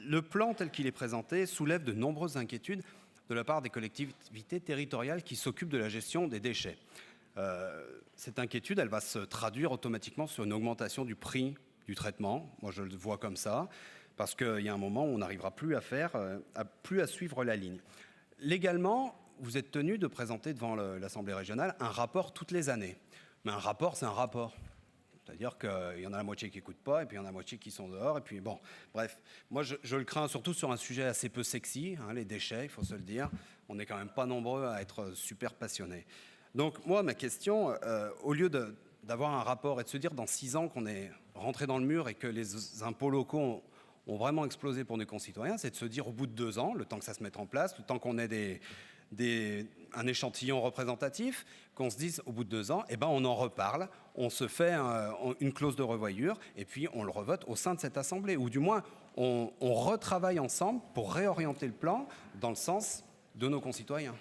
Le plan tel qu'il est présenté soulève de nombreuses inquiétudes de la part des collectivités territoriales qui s'occupent de la gestion des déchets. Cette inquiétude, elle va se traduire automatiquement sur une augmentation du prix du traitement. Moi, je le vois comme ça, parce qu'il y a un moment où on n'arrivera plus plus à suivre la ligne. Légalement, vous êtes tenu de présenter devant l'Assemblée régionale un rapport toutes les années. Mais un rapport, c'est un rapport. C'est-à-dire qu'il y en a la moitié qui n'écoutent pas, et puis il y en a la moitié qui sont dehors, et puis bon, bref. Moi, je le crains surtout sur un sujet assez peu sexy, hein, les déchets, il faut se le dire. On n'est quand même pas nombreux à être super passionnés. Donc moi, ma question, au lieu d'avoir un rapport et de se dire dans 6 ans qu'on est rentré dans le mur et que les impôts locaux ont vraiment explosé pour nos concitoyens, c'est de se dire au bout de 2 ans, le temps que ça se mette en place, le temps qu'on ait un échantillon représentatif, qu'on se dise au bout de 2 ans, eh ben on en reparle, on se fait une clause de revoyure et puis on le revote au sein de cette assemblée, ou du moins on retravaille ensemble pour réorienter le plan dans le sens de nos concitoyens.